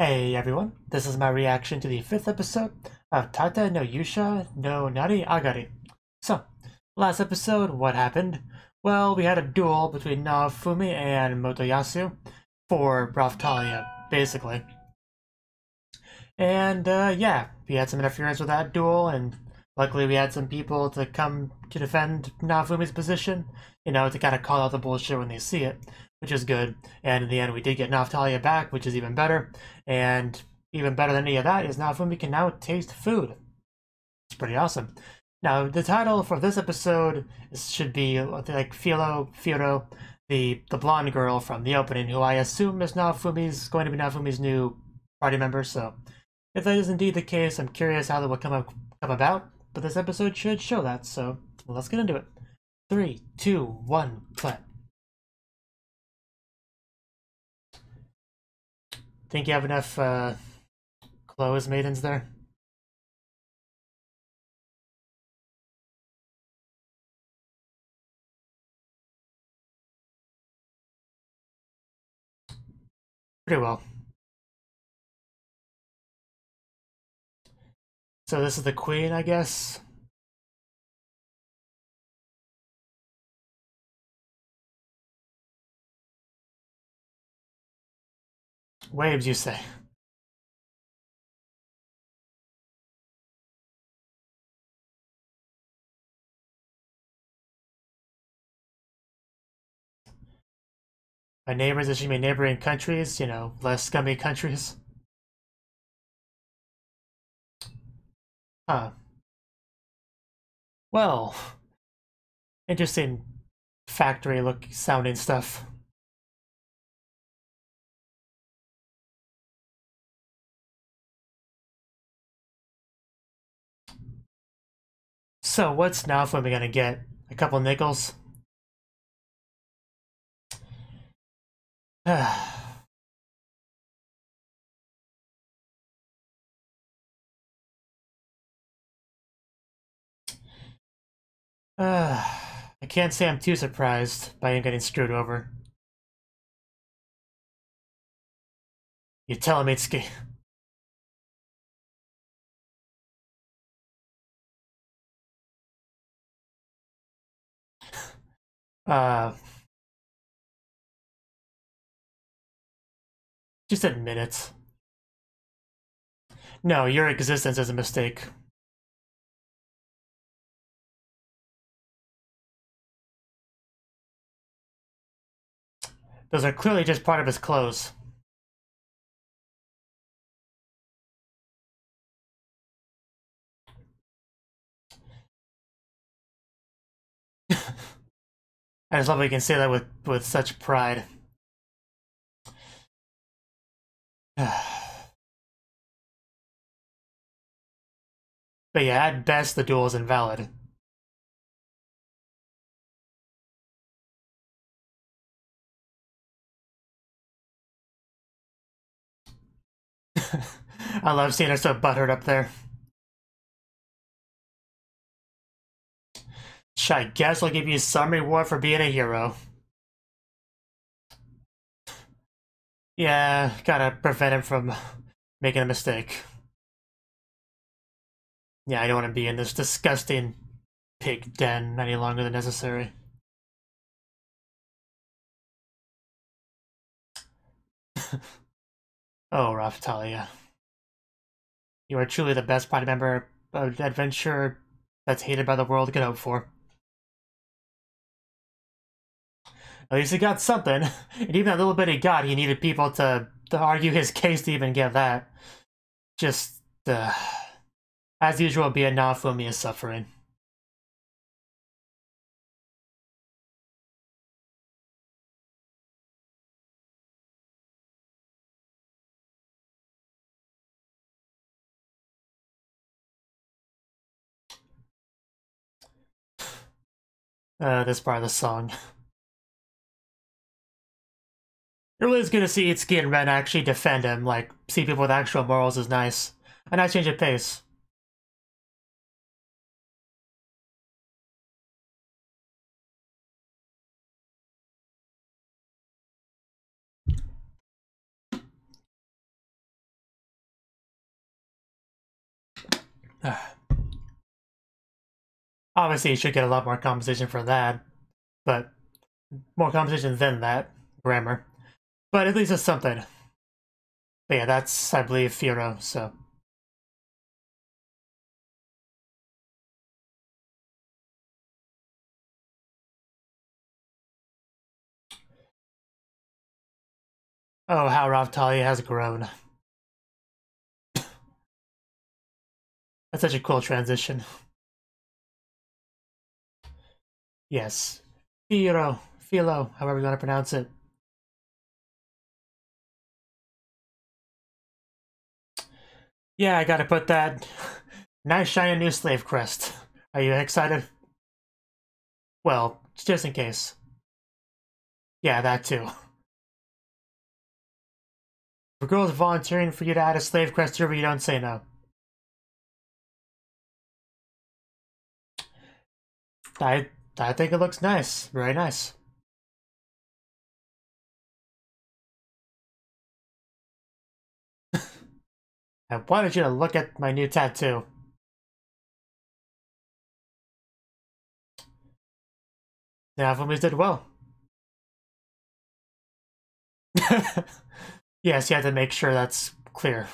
Hey everyone, this is my reaction to the 5th episode of Tate no Yuusha no Nariagari. So, last episode, what happened? Well, we had a duel between Naofumi and Motoyasu for Raphtalia, basically. And yeah, we had some interference with that duel, and luckily we had some people to come to defend Naofumi's position, you know, to kind of call out the bullshit when they see it, which is good. And in the end, we did get Raphtalia back, which is even better. And even better than any of that is Naofumi can now taste food. It's pretty awesome. Now, the title for this episode should be like Firo, the blonde girl from the opening, who I assume is going to be Naofumi's new party member. So, if that is indeed the case, I'm curious how that will come about. But this episode should show that. So, let's get into it. 3, 2, 1, play. Think you have enough clothes maidens there? Pretty well. So this is the queen, I guess? Waves, you say? My neighbors, as she mean neighboring countries, you know, less scummy countries. Huh. Well, interesting factory look sounding stuff. So what's Naofumi gonna get? A couple nickels? I can't say I'm too surprised by him getting screwed over. You tell him it's uh just admit it. No, your existence is a mistake. Those are clearly just part of his clothes. I just love how you can say that with such pride. But yeah, at best, the duel is invalid. I love seeing her so butthurt up there. I guess I'll give you some reward for being a hero. Yeah, gotta prevent him from making a mistake. Yeah, I don't want to be in this disgusting pig den any longer than necessary. Oh, Raphtalia. You are truly the best party member of adventure that's hated by the world could hope for. At least he got something. And even that little bit he got, he needed people to argue his case to even get that. Just, as usual, be a Naofumi is suffering. This part of the song. It really is good to see Itsuki and Ren actually defend him, like, see people with actual morals is nice. A nice change of pace. Obviously, you should get a lot more compensation for that, but more compensation than that, grammar. But at least it's something. But yeah, that's, I believe, Firo, so. Oh, how Ravtalia has grown. That's such a cool transition. Yes. Philo, however you want to pronounce it. Yeah, I gotta put that nice shiny new slave crest. Are you excited? Well, just in case. Yeah, that too. If a girl is volunteering for you to add a slave crest server, you don't say no. I think it looks nice. Very nice. I wanted you to look at my new tattoo. The Nafumis did well. Yes, you have to make sure that's clear.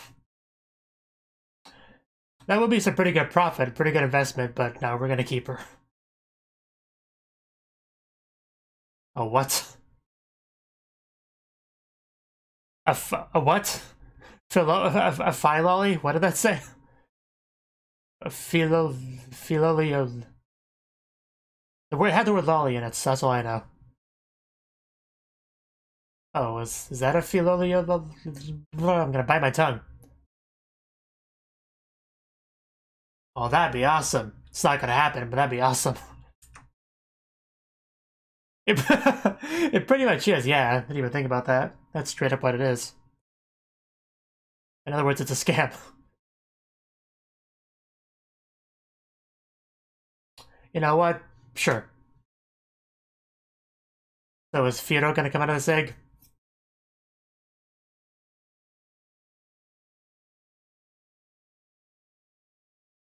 That would be some pretty good profit, pretty good investment, but no, we're gonna keep her. A what? A what? A philoli? What did that say? A philolio. The word had the word lolly in it, so that's all I know. Oh, is that a philolio? I'm gonna bite my tongue. Oh, that'd be awesome. It's not gonna happen, but that'd be awesome. It pretty much is, yeah. I didn't even think about that. That's straight up what it is. In other words, it's a scam. You know what? Sure. So is Firo gonna come out of this egg?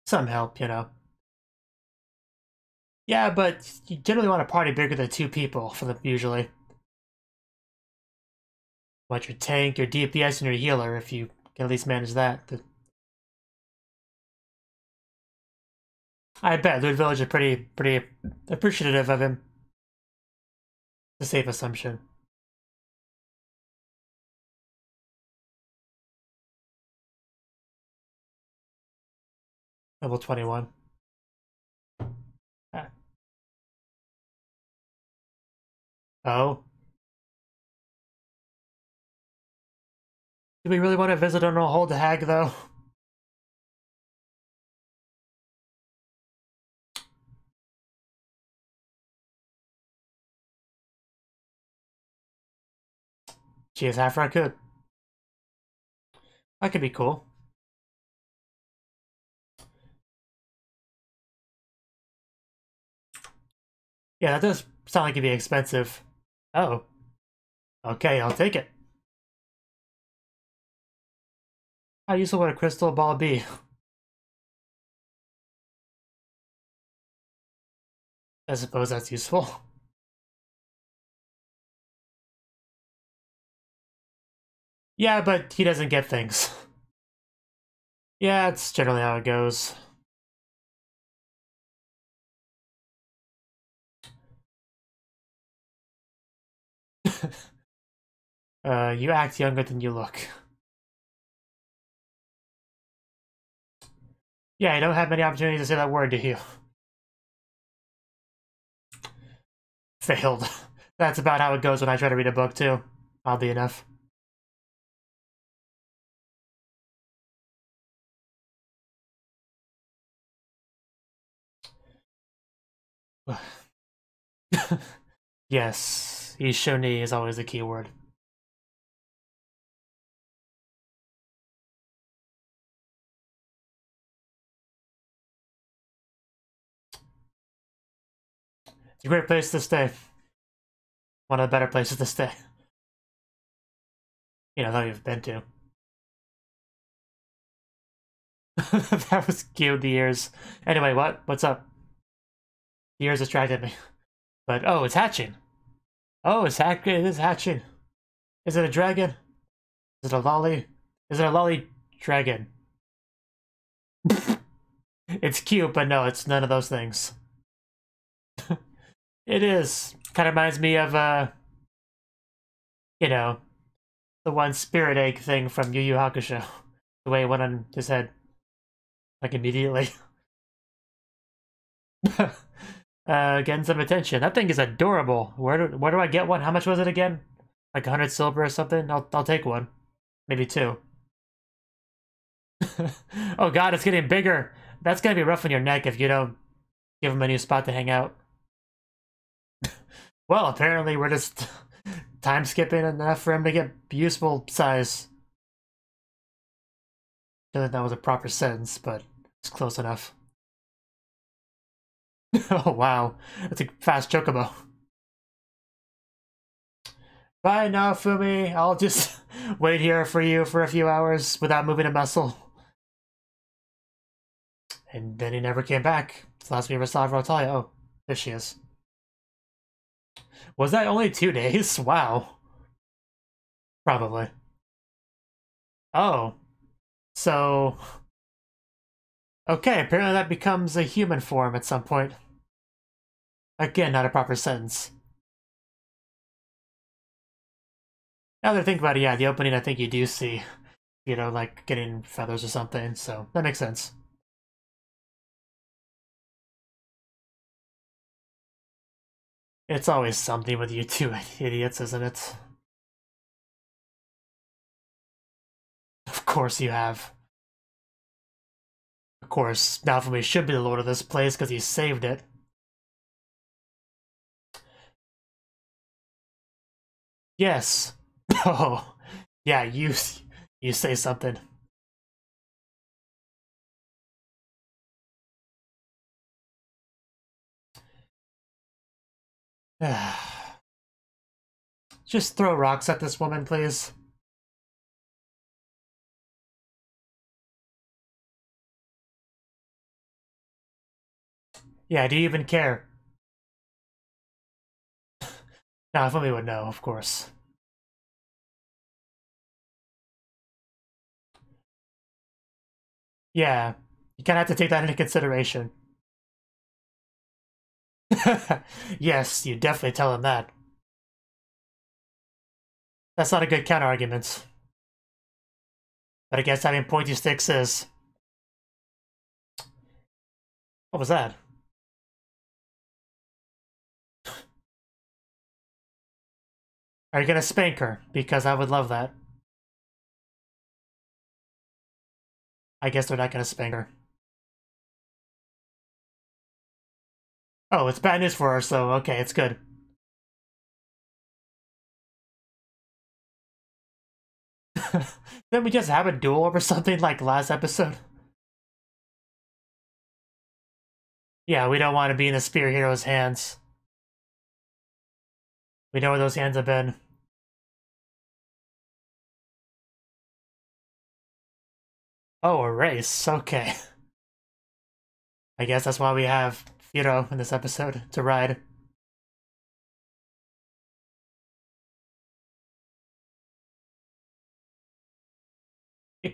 Some help, you know. Yeah, but you generally want a party bigger than 2 people for them, usually. Want your tank, your DPS, and your healer, if you can at least manage that. I bet Loot Village is pretty appreciative of him. It's a safe assumption. Level 21. Ah. Oh. Do we really want to visit on a hold the hag, though? She is half raccoon. That could be cool. Yeah, that does sound like it'd be expensive. Oh. Okay, I'll take it. How useful would a crystal ball be? I suppose that's useful. Yeah, but he doesn't get things. Yeah, it's generally how it goes. You act younger than you look. Yeah, you don't have many opportunities to say that word, do you? Failed. That's about how it goes when I try to read a book, too. Oddly enough. Yes, Ishoni is always the key word. It's a great place to stay. One of the better places to stay. You know, that we've been to. That was cute, the ears. Anyway, what? What's up? The ears distracted me. But, oh, it's hatching. Oh, it is hatching. Is it a dragon? Is it a lolly? Is it a lolly dragon? It's cute, but no, it's none of those things. It is. Kind of reminds me of, you know, the one spirit egg thing from Yu Yu Hakusho. The way it went on his head. Like, immediately. Getting some attention. That thing is adorable. Where do I get one? How much was it again? Like 100 silver or something? I'll take one. Maybe 2. Oh god, it's getting bigger. That's gonna be rough on your neck if you don't give him a new spot to hang out. Well, apparently we're just time skipping enough for him to get useful size. I don't think that was a proper sentence, but it's close enough. Oh wow, that's a fast chocobo. Bye now, Fumi. I'll just wait here for you for a few hours without moving a muscle. And then he never came back. It's the last we ever saw of Rotalia. Oh, there she is. Was that only 2 days? Wow. Probably. Oh. So... Okay, apparently that becomes a human form at some point. Again, not a proper sentence. Now that I think about it, yeah, the opening I think you do see, you know, like getting feathers or something, so that makes sense. It's always something with you two idiots, isn't it? Of course you have. Of course, Naofumi should be the lord of this place because he saved it. Yes. Oh, yeah, you say something. Just throw rocks at this woman, please. Yeah, do you even care? Now, if only would know, of course. Yeah, you kind of have to take that into consideration. Yes, you definitely tell him that. That's not a good counter-argument. But I guess having pointy sticks is... What was that? Are you gonna spank her? Because I would love that. I guess they're not gonna spank her. Oh, it's bad news for her, so okay, it's good. Didn't we just have a duel over something like last episode? Yeah, we don't want to be in the Spear Hero's hands. We know where those hands have been. Oh, a race. Okay. I guess that's why we have Firo in this episode to ride.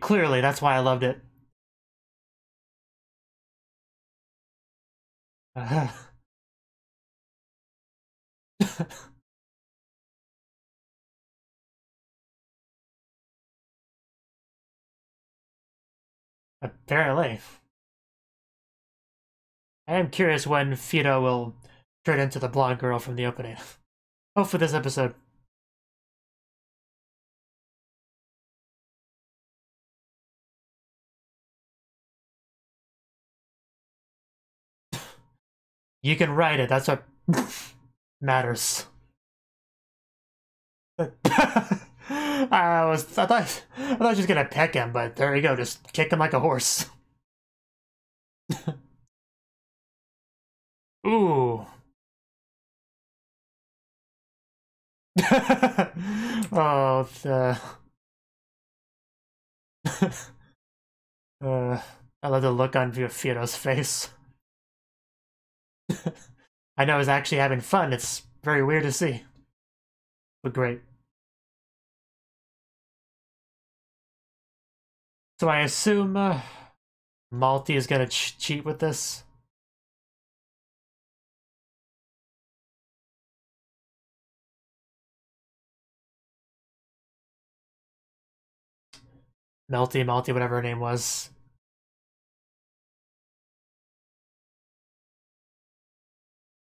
Clearly, that's why I loved it. Apparently. I am curious when Firo will turn into the blonde girl from the opening. Oh, for this episode. You can write it, that's what matters. I thought I was just gonna peck him, but there you go, just kick him like a horse. Ooh. Oh, the... I love the look on Fiodo's face. I know he's actually having fun. It's very weird to see. But great. So I assume Malty is gonna cheat with this. Malty, whatever her name was.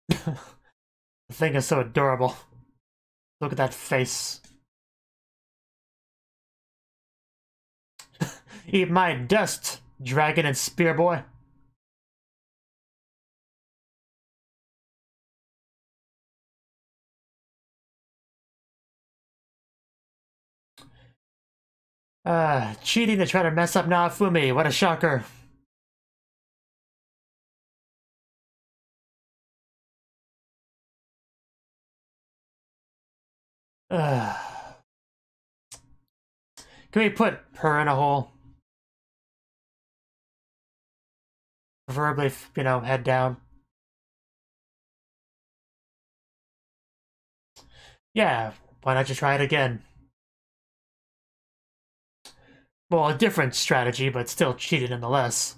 The thing is so adorable. Look at that face. Eat my dust, dragon and spear boy. Cheating to try to mess up Naofumi. What a shocker. Can we put her in a hole? Preferably, you know, head down. Yeah, why not just try it again? Well, a different strategy, but still cheated nonetheless.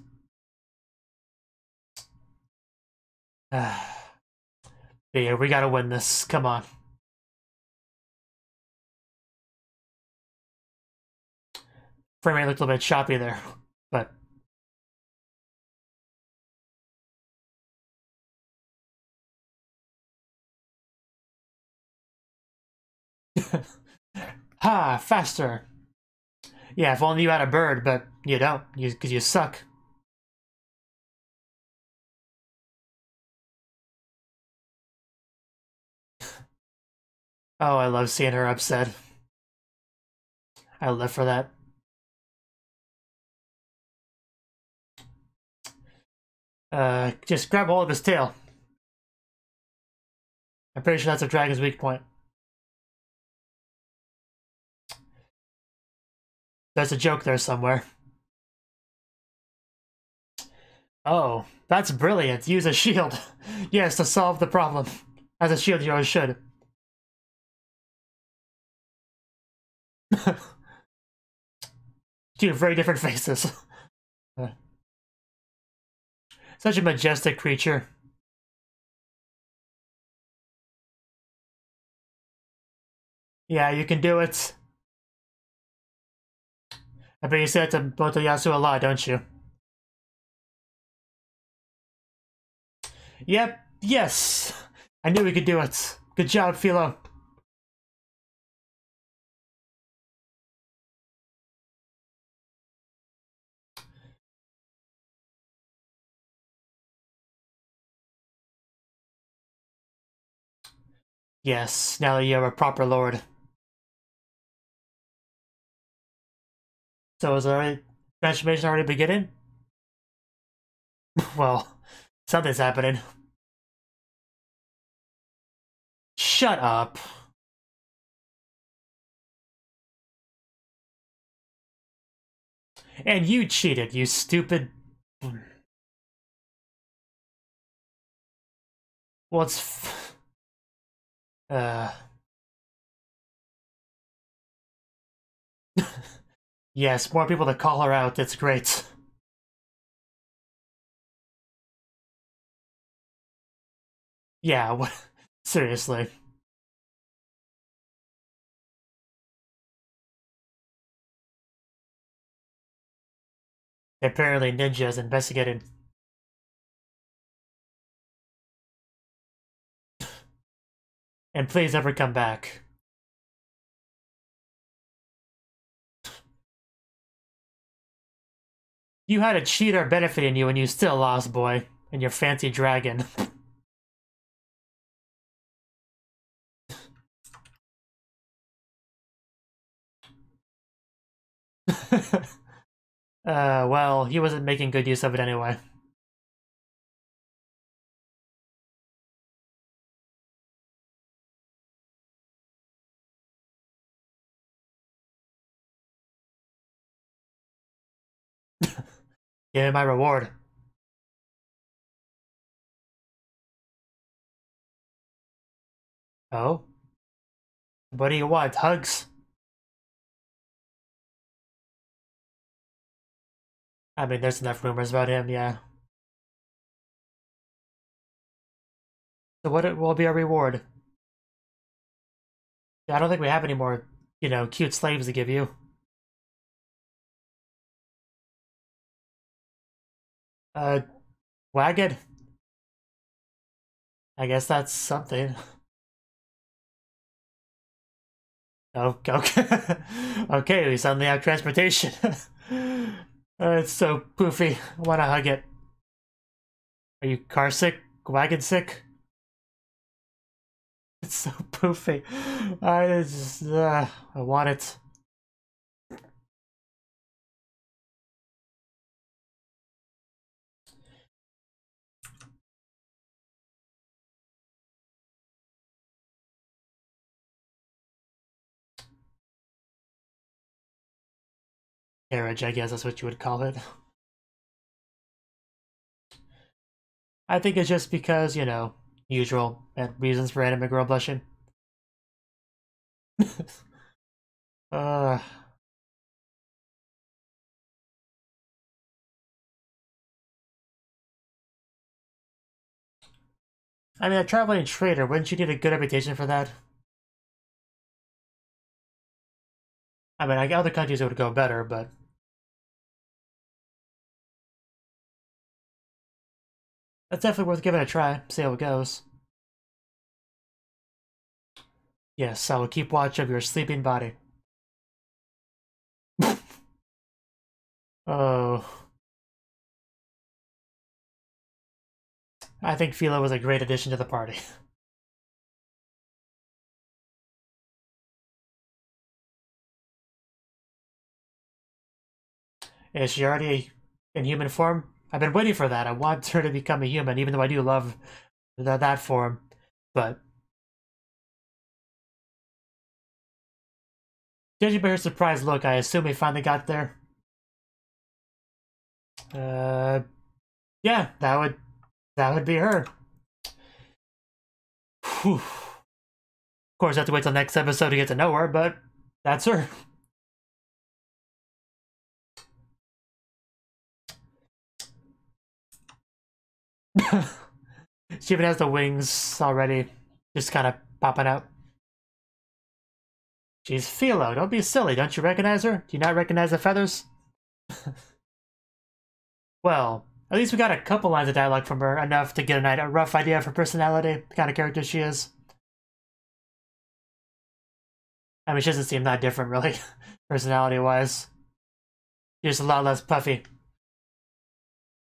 Yeah, we gotta win this. Come on. Frame rate looked a little bit choppy there, but... Ha! Faster! Yeah, if only you had a bird, but you don't, because you suck. Oh, I love seeing her upset. I live for that. Just grab hold of his tail. I'm pretty sure that's a dragon's weak point. There's a joke there somewhere. Oh, that's brilliant. Use a shield. Yes, to solve the problem. As a shield, you always should. Two very different faces. Such a majestic creature. Yeah, you can do it. I bet you say that to Motoyasu a lot, don't you? Yep, yes! I knew we could do it. Good job, Philo. Yes, now that you have a proper lord. So is the transformation already beginning? Well, something's happening. Shut up. And you cheated, you stupid... Well, it's... Yes, more people to call her out, it's great. Yeah, what? Seriously. Apparently Ninja's investigating. And please never come back. You had a cheater benefiting you and you still lost, boy. And your fancy dragon. Well, he wasn't making good use of it anyway. Give me my reward. Oh? What do you want? Hugs? I mean, there's enough rumors about him, yeah. So what will be our reward? I don't think we have any more, you know, cute slaves to give you. Wagon? I guess that's something. Oh, okay. Okay, we suddenly have transportation. It's so poofy. I wanna hug it. Are you car sick? Wagon sick? It's so poofy. I want it. Carriage, I guess that's what you would call it. I think it's just because, you know, usual reasons for anime girl blushing. uh, I mean, a traveling trader, wouldn't you need a good reputation for that? I mean, like other countries it would go better, but that's definitely worth giving a try. See how it goes. Yes, I will keep watch of your sleeping body. Oh. I think Philo was a great addition to the party. Is she already in human form? I've been waiting for that. I want her to become a human, even though I do love that form. But judging by her surprised look, I assume we finally got there. Yeah, that would be her. Whew. Of course, I have to wait till next episode to get to know her, but that's her. She even has the wings already, just kind of popping out. She's Philo. Don't be silly. Don't you recognize her? Do you not recognize the feathers? Well, at least we got a couple lines of dialogue from her, enough to get a rough idea of her personality, the kind of character she is. I mean, she doesn't seem that different, really, personality-wise. She's just a lot less puffy.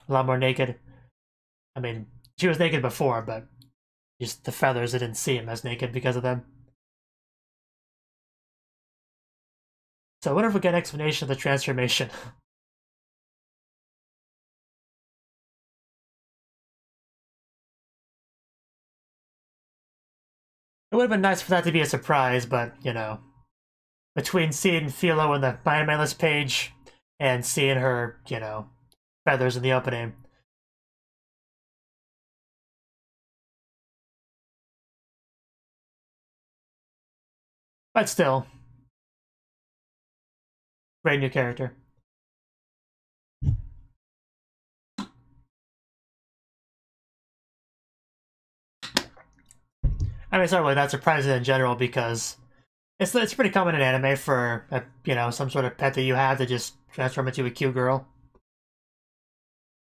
A lot more naked. I mean, she was naked before, but just the feathers, it didn't seem as naked because of them. So I wonder if we get an explanation of the transformation. It would have been nice for that to be a surprise, but, you know, between seeing Philo in the MyAnimeLIst page and seeing her, you know, feathers in the opening. But still, great new character. I mean, it's not really that surprising in general because it's pretty common in anime for you know, some sort of pet that you have to just transform into a cute girl.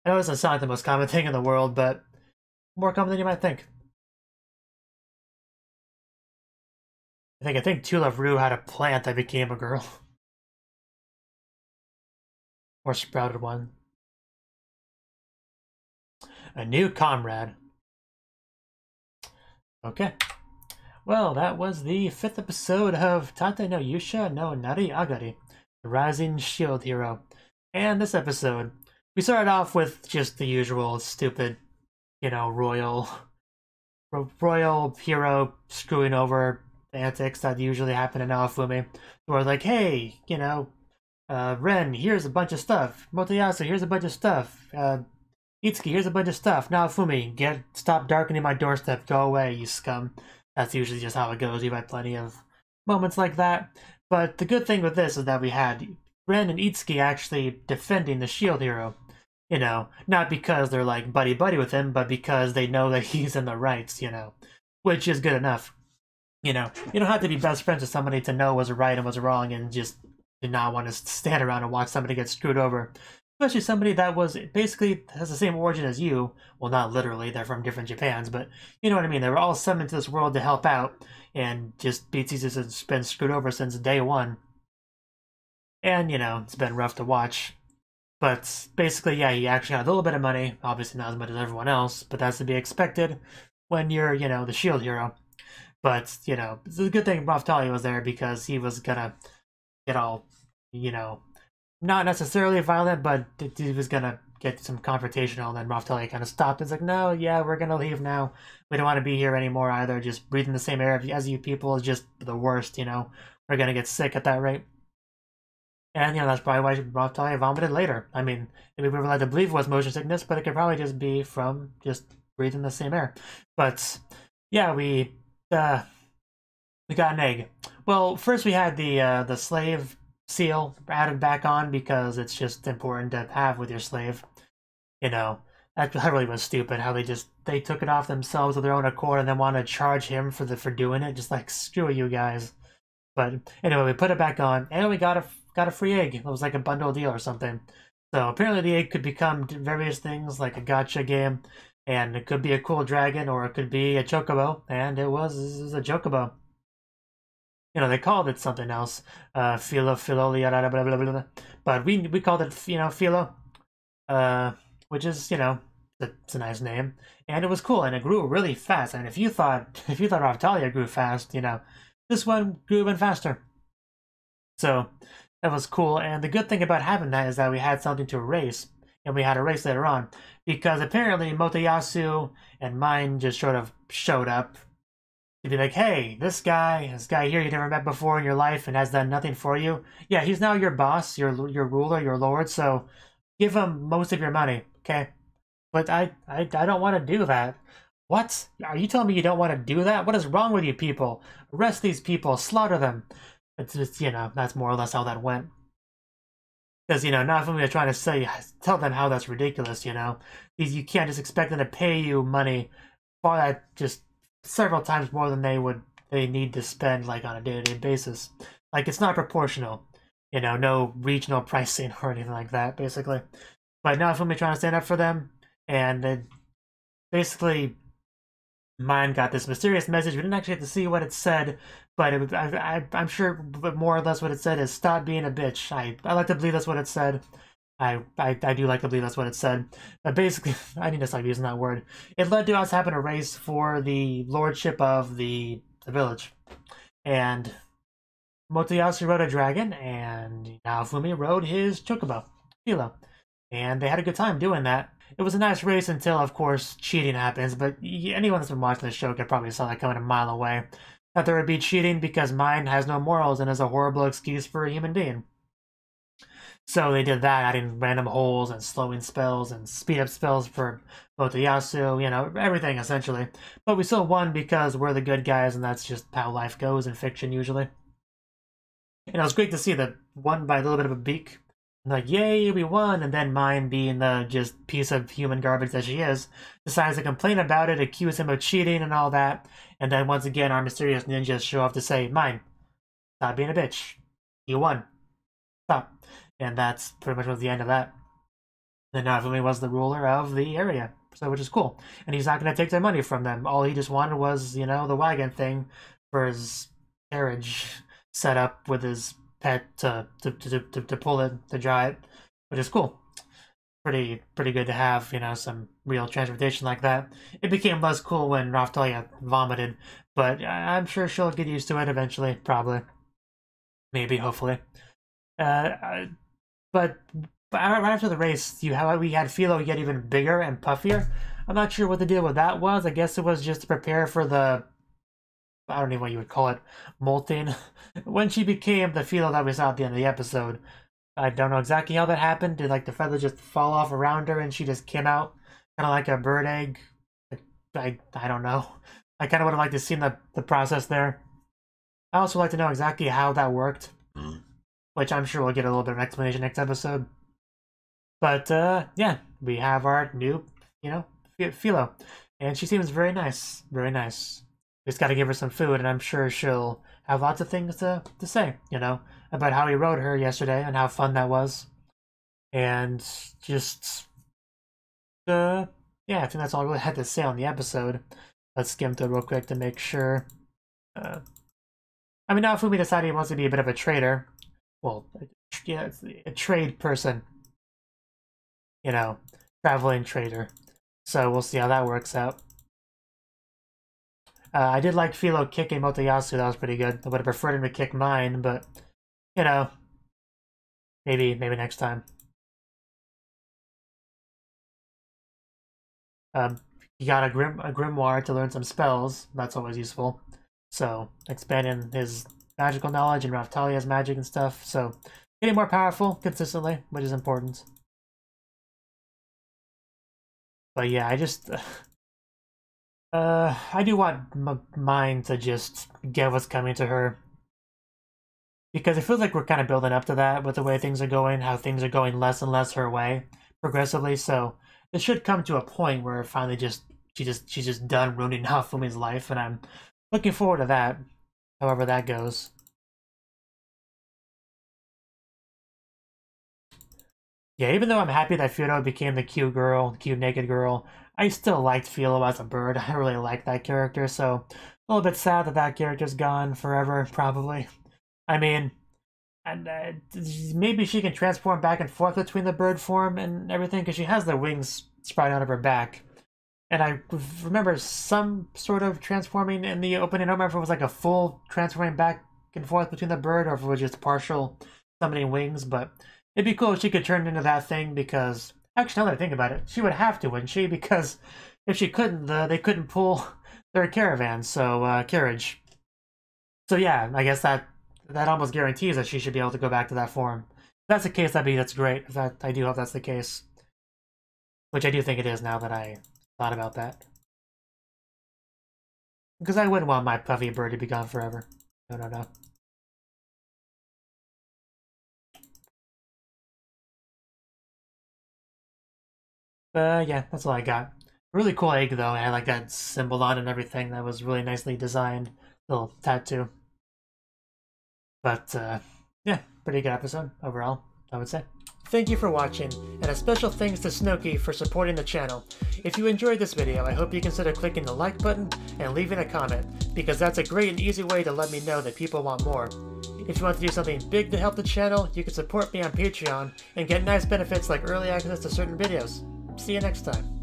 I know it doesn't sound like the most common thing in the world, but more common than you might think. I think To Love Ru had a plant that became a girl. Or sprouted one. A new comrade. Okay. Well, that was the 5th episode of Tate no Yuusha no Nariagari, the Rising Shield Hero. And this episode, we started off with just the usual stupid, you know, royal hero screwing over antics that usually happen in Naofumi. Where like, hey, you know, Ren, here's a bunch of stuff. Motoyasu, here's a bunch of stuff. Itsuki, here's a bunch of stuff. Naofumi, stop darkening my doorstep. Go away, you scum. That's usually just how it goes. You've had plenty of moments like that. But the good thing with this is that we had Ren and Itsuki actually defending the shield hero. You know, not because they're like buddy-buddy with him, but because they know that he's in the rights, you know. Which is good enough. You know, you don't have to be best friends with somebody to know what's right and what's wrong and just do not want to stand around and watch somebody get screwed over. Especially somebody that was basically has the same origin as you. Well, not literally, they're from different Japans, but you know what I mean. They were all summoned to this world to help out, and just BTS has been screwed over since day one. And, you know, it's been rough to watch. But basically, yeah, he actually got a little bit of money. Obviously not as much as everyone else, but that's to be expected when you're, you know, the shield hero. But, you know, it's a good thing Raftalia was there because he was gonna get all, you know, not necessarily violent, but he was gonna get some confrontational, and then Raftalia kind of stopped. It's like, no, yeah, we're gonna leave now. We don't want to be here anymore either. Just breathing the same air as you people is just the worst, you know. We're gonna get sick at that rate. And, you know, that's probably why Raftalia vomited later. I mean, we were led to believe it was motion sickness, but it could probably just be from just breathing the same air. But, yeah, we got an egg. Well, first we had the slave seal added back on because it's just important to have with your slave. You know, that really was stupid how they took it off themselves of their own accord and then want to charge him for doing it. Just like, screw you guys. But anyway, we put it back on and we got a free egg. It was like a bundle deal or something. So apparently the egg could become various things like a gacha game, and it could be a cool dragon or it could be a chocobo, and it was a chocobo. You know, they called it something else, Philo, blah, blah, blah, blah. But we called it, you know, Philo, which is, you know, it's a nice name, and it was cool, and it grew really fast. And if you thought Raftalia grew fast, you know, this one grew even faster. So that was cool, and the good thing about having that is that we had something to erase, and we had a race later on, because apparently Motoyasu and mine just sort of showed up to be like, hey, this guy here you never met before in your life and has done nothing for you. Yeah, he's now your boss, your ruler, your lord, so give him most of your money, okay? But I don't want to do that. What? Are you telling me you don't want to do that? What is wrong with you people? Arrest these people, slaughter them. It's just, you know, that's more or less how that went. Because, you know, not only trying to tell them how that's ridiculous, you know. You can't just expect them to pay you money for that just several times more than they need to spend, like, on a day-to-day basis. Like, it's not proportional. You know, no regional pricing or anything like that, basically. But now if I'm trying to stand up for them, and then basically mine got this mysterious message. We didn't actually get to see what it said, but I'm sure more or less what it said is stop being a bitch. I like to believe that's what it said. I do like to believe that's what it said. But basically, I need to stop using that word. It led to us having a race for the lordship of the village. And Motoyasu rode a dragon, and Naofumi rode his chocobo, Philo. And they had a good time doing that. It was a nice race until, of course, cheating happens, but anyone that's been watching the show could probably saw that coming a mile away. That there would be cheating because mine has no morals and is a horrible excuse for a human being. So they did that, adding random holes and slowing spells and speed up spells for Motoyasu, you know, everything essentially. But we still won because we're the good guys, and that's just how life goes in fiction usually. And it was great to see that won by a little bit of a beak. Like, yay, we won, and then mine, being the just piece of human garbage that she is, decides to complain about it, accuse him of cheating and all that, and then once again our mysterious ninjas show up to say, mine, stop being a bitch. You won. Stop. And that's pretty much was the end of that. Then Naofumi was the ruler of the area, so which is cool. And he's not going to take their money from them. All he just wanted was, you know, the wagon thing for his carriage set up with his pet to pull it, to draw it, which is cool. Pretty good to have, you know, some real transportation like that. It became less cool when Raftalia vomited, but I'm sure she'll get used to it eventually, probably. Maybe, hopefully. But right after the race, we had Philo get even bigger and puffier. I'm not sure what the deal with that was. I guess it was just to prepare for the, I don't know what you would call it, molting. When she became the Philo that we saw at the end of the episode, I don't know exactly how that happened. Did like the feather just fall off around her and she just came out kind of like a bird egg? I don't know. I kind of would have liked to see the process there. I also like to know exactly how that worked, which I'm sure we'll get a little bit of an explanation next episode. But yeah, we have our new, Philo, and she seems very nice, very nice. We just got to give her some food, and I'm sure she'll have lots of things to say, about how he rode her yesterday and how fun that was, and just yeah, I think that's all I really had to say on the episode. Let's skim through real quick to make sure. I mean, now Fumi decided he wants to be a bit of a trader. Well, yeah, a trade person. Traveling trader. So we'll see how that works out. I did like Philo kicking Motoyasu. That was pretty good. I would have preferred him to kick mine, but, maybe next time. He got a grimoire to learn some spells. That's always useful. So, expanding his magical knowledge and Raphtalia's magic and stuff. So, getting more powerful consistently, which is important. But yeah, I just... I do want mine to just get what's coming to her. Because it feels like we're kind of building up to that with the way things are going, how things are going less and less her way, progressively, so it should come to a point where finally she's just done ruining Nafumi's life, and I'm looking forward to that, however that goes. Yeah, even though I'm happy that Fyudo became the cute naked girl, I still liked Philo as a bird. I really like that character, so a little bit sad that that character's gone forever, probably. I mean, and maybe she can transform back and forth between the bird form and everything, because she has the wings sprouting out of her back. And I remember some sort of transforming in the opening. I don't remember if it was like a full transforming back and forth between the bird, or if it was just partial summoning wings, but it'd be cool if she could turn into that thing, because... Actually, now that I think about it, she would have to, wouldn't she? Because if she couldn't, they couldn't pull their caravan, so, carriage. So yeah, I guess that almost guarantees that she should be able to go back to that form. If that's the case, that's great. I do hope that's the case. Which I do think it is now that I thought about that. Because I wouldn't want my puffy bird to be gone forever. No. Yeah, that's all I got. Really cool egg, though. It had like that symbol on it and everything. That was really nicely designed. Little tattoo. But, yeah, pretty good episode overall, I would say. Thank you for watching, and a special thanks to Cnouki for supporting the channel. If you enjoyed this video, I hope you consider clicking the like button and leaving a comment, because that's a great and easy way to let me know that people want more. If you want to do something big to help the channel, you can support me on Patreon and get nice benefits like early access to certain videos. See you next time.